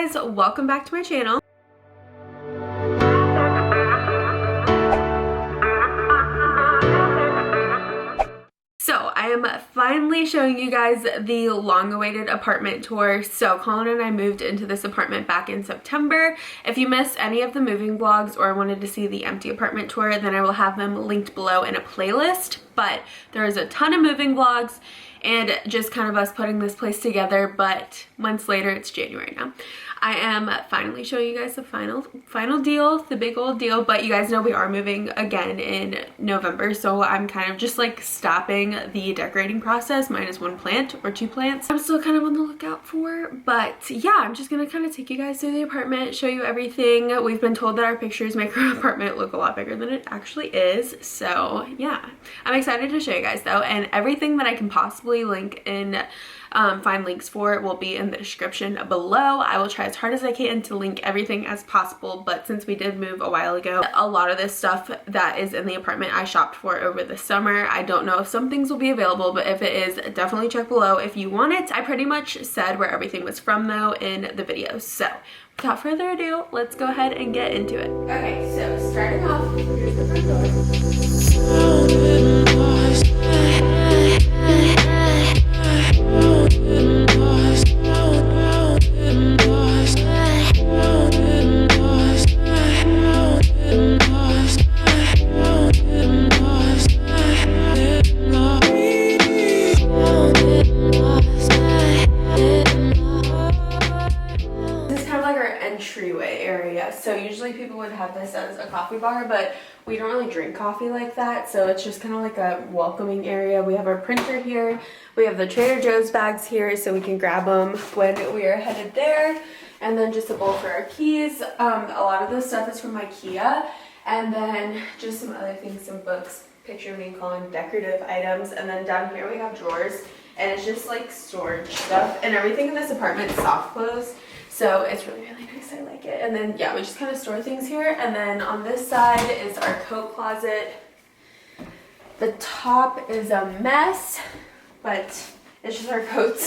guys, welcome back to my channel. So I am finally showing you guys the long-awaited apartment tour. So Colin and I moved into this apartment back in September. If you missed any of the moving vlogs or wanted to see the empty apartment tour, then I will have them linked below in a playlist. But there is a ton of moving vlogs and just kind of us putting this place together, but months later, it's January now. I am finally showing you guys the final deal, the big old deal, but you guys know we are moving again in November, so I'm kind of just like stopping the decorating process, minus one plant or two plants I'm still kind of on the lookout for. But yeah, I'm just gonna kind of take you guys through the apartment, show you everything. We've been told that our pictures make our apartment look a lot bigger than it actually is, so yeah. I'm excited to show you guys though, and everything that I can possibly link in find links for it will be in the description below. I will try as hard as I can to link everything as possible, but since we did move a while ago, a lot of this stuff that is in the apartment I shopped for over the summer. I don't know if some things will be available, but if it is, definitely check below if you want it. I pretty much said where everything was from though in the video. So without further ado, let's go ahead and get into it. Okay, so starting off, here's the front door. Entryway area. So usually people would have this as a coffee bar, but we don't really drink coffee like that, so it's just kind of like a welcoming area. We have our printer here, we have the Trader Joe's bags here so we can grab them when we are headed there, and then just a bowl for our keys. A lot of this stuff is from IKEA, and then just some other things, some books, picture of me and Colin, decorative items, and then down here we have drawers, and it's just like storage stuff, and everything in this apartment is soft close. So it's really, really nice. I like it. And then, yeah, we just kind of store things here. And then on this side is our coat closet. The top is a mess, but it's just our coats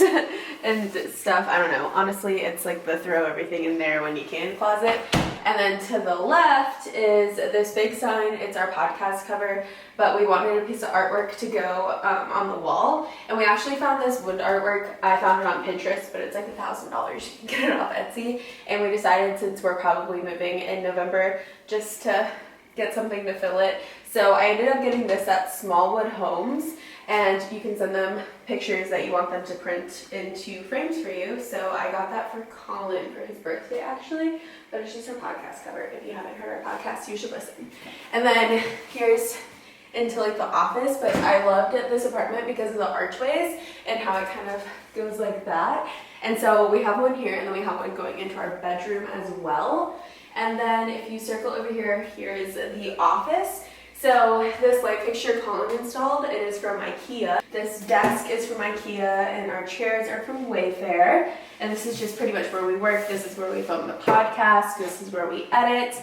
and stuff. I don't know. Honestly, it's like the throw everything in there when you can closet. And then to the left is this big sign. It's our podcast cover, but we wanted a piece of artwork to go on the wall. And we actually found this wood artwork. I found it on Pinterest, but it's like $1,000. You can get it off Etsy. And we decided, since we're probably moving in November, just to get something to fill it. So I ended up getting this at Smallwood Homes, and you can send them pictures that you want them to print into frames for you. So I got that for Colin for his birthday actually, but it's just our podcast cover. If you haven't heard our podcast, you should listen. And then here's into like the office, but I loved this apartment because of the archways and how it kind of goes like that. And so we have one here, and then we have one going into our bedroom as well. And then if you circle over here, here is the office. So this light fixture Colin installed, it is from IKEA. This desk is from IKEA, and our chairs are from Wayfair. And this is just pretty much where we work. This is where we film the podcast. This is where we edit.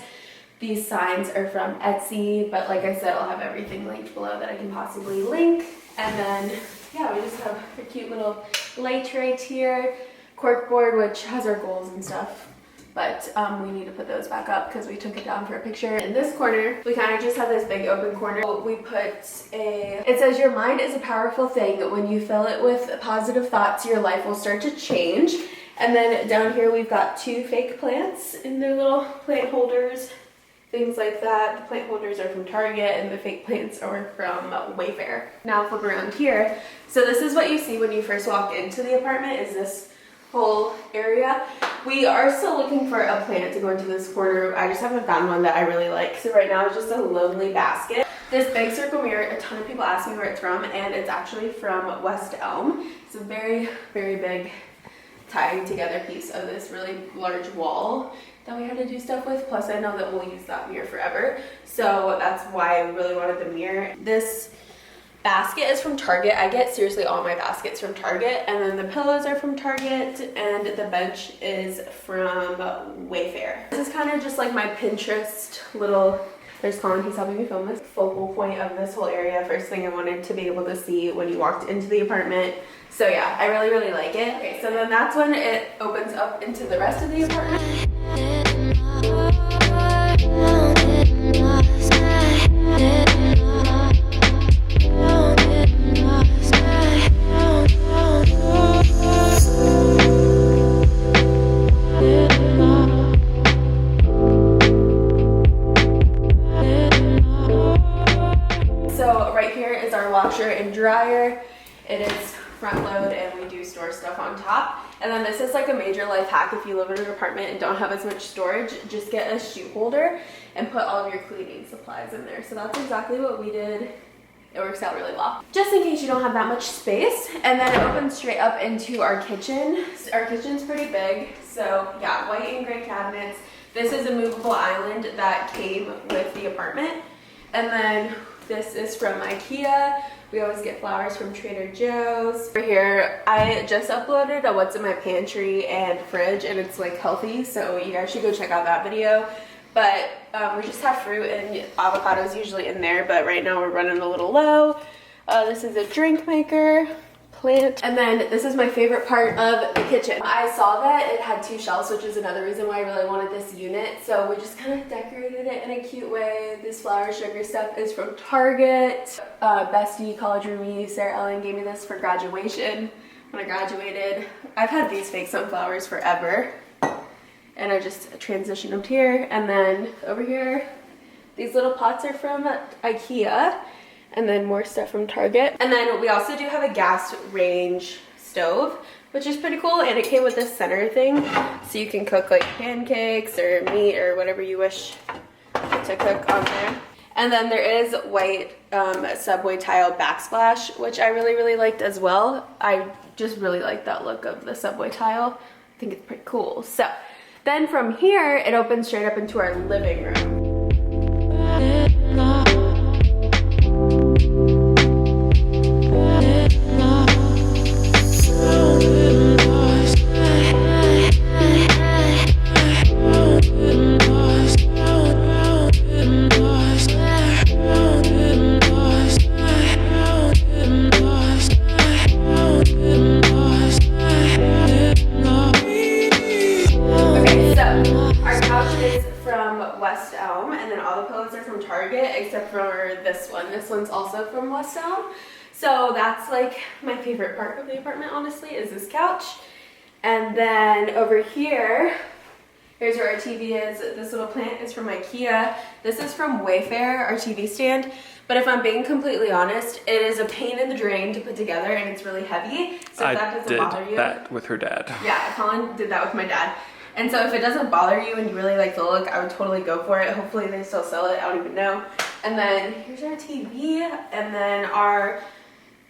These signs are from Etsy, but like I said, I'll have everything linked below that I can possibly link. And then, yeah, we just have a cute little light right here. Corkboard, which has our goals and stuff. But we need to put those back up because we took it down for a picture. In this corner, we kind of just have this big open corner. We put it says your mind is a powerful thing. When you fill it with positive thoughts, your life will start to change. And then down here, we've got two fake plants in their little plant holders, things like that. The plant holders are from Target, and the fake plants are from Wayfair. Now flip around here. So this is what you see when you first walk into the apartment, is this whole area. We are still looking for a plant to go into this corner. I just haven't found one that I really like. So right now it's just a lonely basket. This big circle mirror, a ton of people ask me where it's from, and it's actually from West Elm. It's a very, very big tying together piece of this really large wall that we had to do stuff with. Plus I know that we'll use that mirror forever. So that's why I really wanted the mirror. This basket is from Target. I get seriously all my baskets from Target, and then the pillows are from Target, and the bench is from Wayfair. This is kind of just like my Pinterest little There's Colin, he's helping me film this. Focal point of this whole area. First thing I wanted to be able to see when you walked into the apartment. So yeah, I really, really like it. Okay, so then that's when it opens up into the rest of the apartment. So right here is our washer and dryer. It is front load and we do store stuff on top. And then this is like a major life hack if you live in an apartment and don't have as much storage, just get a shoe holder and put all of your cleaning supplies in there. So that's exactly what we did. It works out really well. Just in case you don't have that much space. And then it opens straight up into our kitchen. Our kitchen's pretty big. So yeah, white and gray cabinets. This is a movable island that came with the apartment. And then this is from IKEA. We always get flowers from Trader Joe's. Over here, I just uploaded a what's in my pantry and fridge, and it's like healthy, so you guys should go check out that video. But we just have fruit and avocados usually in there, but right now we're running a little low. This is a drink maker, plant. And then this is my favorite part of the kitchen. I saw that it had 2 shelves, which is another reason why I really wanted this unit. So we just kind of decorated it in a cute way. This flour sugar stuff is from Target. Bestie college roomie Sarah Ellen gave me this for graduation when I graduated. I've had these fake sunflowers forever. And I just transitioned them here. And then over here, these little pots are from IKEA. And then more stuff from Target. And then we also do have a gas range stove, which is pretty cool. And it came with this center thing. So you can cook like pancakes or meat or whatever you wish to cook on there. And then there is white subway tile backsplash, which I really, really liked as well. I just really like that look of the subway tile. I think it's pretty cool. So then from here, it opens straight up into our living room. Except for this one. This one's also from West Elm. So that's like my favorite part of the apartment, honestly, is this couch. And then over here, here's where our TV is. This little plant is from IKEA. This is from Wayfair, our TV stand. But if I'm being completely honest, it is a pain in the drain to put together and it's really heavy. So if that doesn't bother you. I did that with her dad. Yeah, Colin did that with my dad. And so if it doesn't bother you and you really like the look, I would totally go for it. Hopefully they still sell it, I don't even know. And then here's our TV, and then our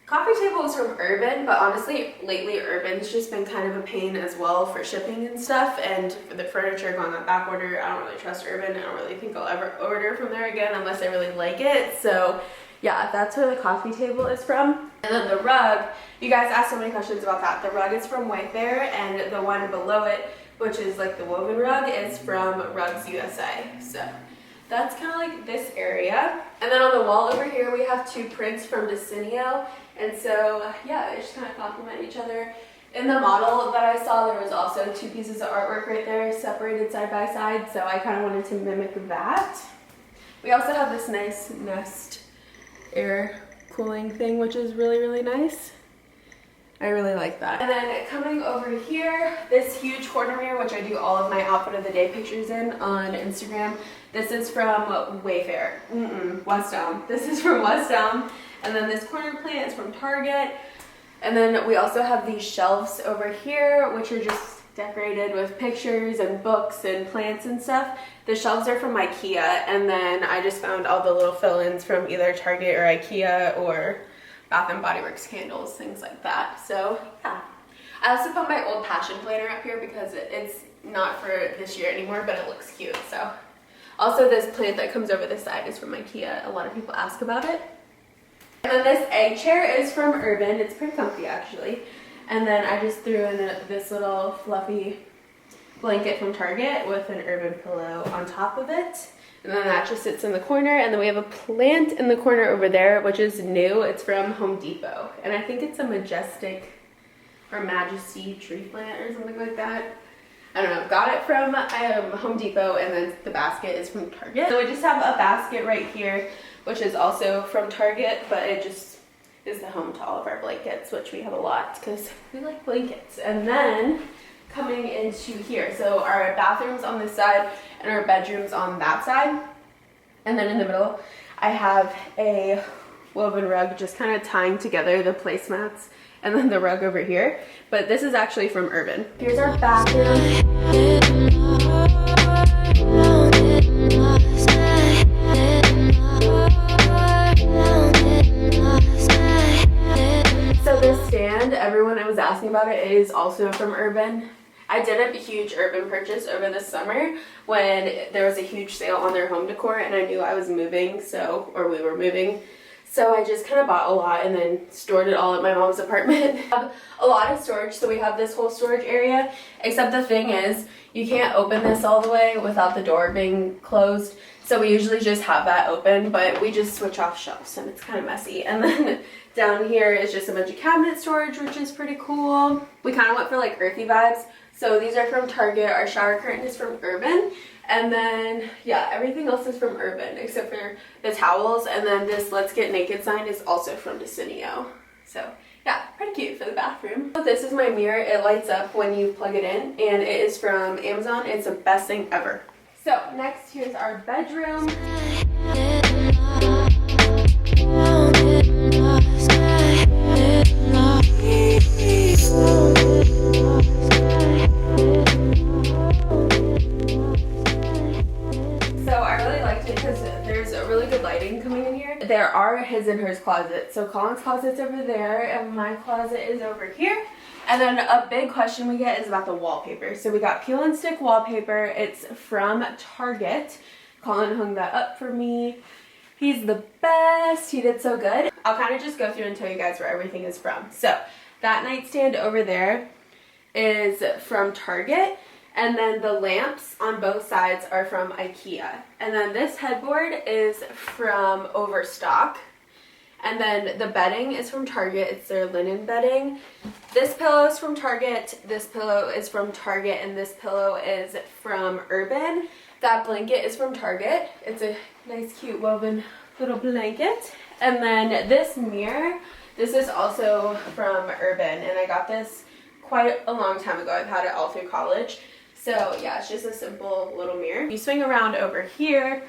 coffee table is from Urban, but honestly, lately Urban's just been kind of a pain as well for shipping and stuff, and for the furniture going on back order, I don't really trust Urban. I don't really think I'll ever order from there again unless I really like it. So yeah, that's where the coffee table is from. And then the rug, you guys asked so many questions about that. The rug is from Wayfair, and the one below it, which is like the woven rug, is from Rugs USA. So that's kind of like this area. And then on the wall over here, we have 2 prints from Decenio. And so, yeah, they just kind of complement each other. In the model that I saw, there was also 2 pieces of artwork right there, separated side by side. So I kind of wanted to mimic that. We also have this nice Nest air cooling thing, which is really, really nice. I really like that. And then coming over here, this huge corner mirror, which I do all of my outfit of the day pictures in on Instagram. This is from Wayfair. West Elm. This is from West Elm. And then this corner plant is from Target. And then we also have these shelves over here, which are just decorated with pictures and books and plants and stuff. The shelves are from IKEA, and then I just found all the little fill-ins from either Target or IKEA or Bath and Body Works candles, things like that. So yeah. I also put my old passion planner up here because it's not for this year anymore, but it looks cute. So also this plant that comes over this side is from IKEA. A lot of people ask about it. And then this egg chair is from Urban. It's pretty comfy actually. And then I just threw in this little fluffy blanket from Target with an Urban pillow on top of it. And then that just sits in the corner. And then we have a plant in the corner over there, which is new. It's from Home Depot. And I think it's a Majestic or Majesty tree plant or something like that. I don't know. Got it from Home Depot, and then the basket is from Target. So we just have a basket right here, which is also from Target, but it just is the home to all of our blankets, which we have a lot because we like blankets. And then coming into here, so our bathrooms on this side and our bedrooms on that side. And then in the middle, I have a woven rug just kind of tying together the placemats and then the rug over here. But this is actually from Urban. Here's our bathroom. So this stand, everyone was asking about it, is also from Urban. I did a huge Urban purchase over the summer when there was a huge sale on their home decor, and I knew I was moving, or we were moving. So I just kind of bought a lot and then stored it all at my mom's apartment. I have a lot of storage, so we have this whole storage area, except the thing is, you can't open this all the way without the door being closed. So we usually just have that open, but we just switch off shelves and it's kind of messy. And then down here is just a bunch of cabinet storage, which is pretty cool. We kind of went for like earthy vibes. So these are from Target. Our shower curtain is from Urban. And then, yeah, everything else is from Urban except for the towels. And then this Let's Get Naked sign is also from Decenio. So, yeah, pretty cute for the bathroom. This is my mirror. It lights up when you plug it in. And it is from Amazon. It's the best thing ever. So, next, here's our bedroom. There are his and hers closets. So Colin's closet's over there and my closet is over here. And then a big question we get is about the wallpaper. So we got peel and stick wallpaper. It's from Target. Colin hung that up for me. He's the best. He did so good. I'll kind of just go through and tell you guys where everything is from. So that nightstand over there is from Target. And then the lamps on both sides are from IKEA. And then this headboard is from Overstock. And then the bedding is from Target. It's their linen bedding. This pillow is from Target. This pillow is from Target. And this pillow is from Urban. That blanket is from Target. It's a nice, cute woven little blanket. And then this mirror, this is also from Urban. And I got this quite a long time ago. I've had it all through college. So yeah, it's just a simple little mirror. You swing around over here,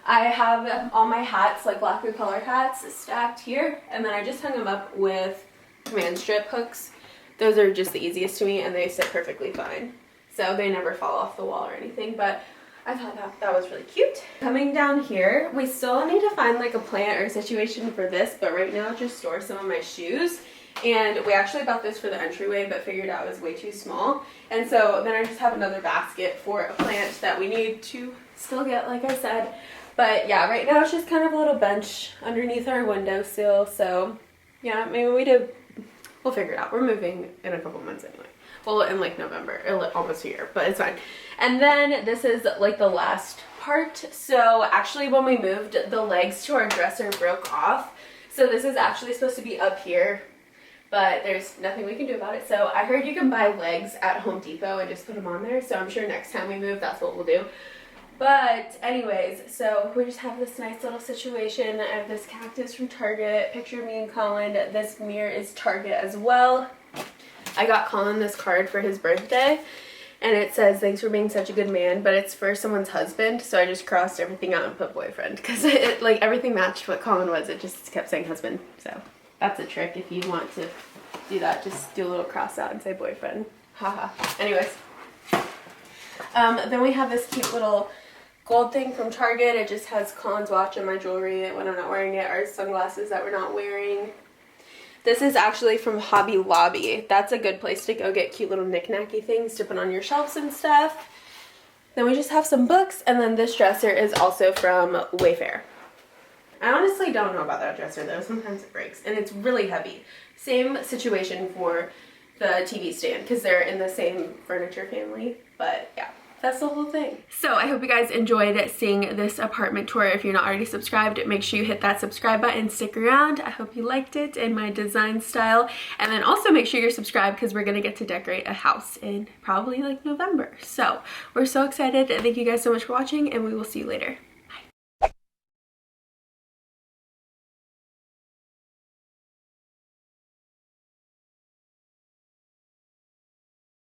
I have all my hats, like lacquer color hats, stacked here. And then I just hung them up with command strip hooks. Those are just the easiest to me and they sit perfectly fine. So they never fall off the wall or anything, but I thought that was really cute. Coming down here, we still need to find like a plant or a situation for this, but right now just store some of my shoes. And we actually bought this for the entryway, but figured out it was way too small. And so then I just have another basket for a plant that we need to still get, like I said. But yeah, right now it's just kind of a little bench underneath our windowsill. So yeah, maybe we'll figure it out. We're moving in a couple months anyway. Well, in like November, almost a year, but it's fine. And then this is like the last part. So actually when we moved, the legs to our dresser broke off. So this is actually supposed to be up here, but there's nothing we can do about it. So I heard you can buy legs at Home Depot and just put them on there. So I'm sure next time we move, that's what we'll do. But anyways, so we just have this nice little situation. I have this cactus from Target, picture of me and Colin. This mirror is Target as well. I got Colin this card for his birthday. And it says, thanks for being such a good man, but it's for someone's husband. So I just crossed everything out and put boyfriend. Because like everything matched what Colin was. It just kept saying husband. So that's a trick if you want to do that. Just do a little cross out and say boyfriend. Haha. Anyways. Then we have this cute little gold thing from Target. It just has Colin's watch and my jewelry when I'm not wearing it. Our sunglasses that we're not wearing. This is actually from Hobby Lobby. That's a good place to go get cute little knick-knacky things to put on your shelves and stuff. Then we just have some books. And then this dresser is also from Wayfair. I honestly don't know about that dresser though. Sometimes it breaks and it's really heavy. Same situation for the TV stand because they're in the same furniture family. But yeah. that's the whole thing. So I hope you guys enjoyed seeing this apartment tour. If you're not already subscribed, make sure you hit that subscribe button, stick around. I hope you liked it and my design style. And then also make sure you're subscribed because we're gonna get to decorate a house in probably like November. So we're so excited. Thank you guys so much for watching, and we will see you later.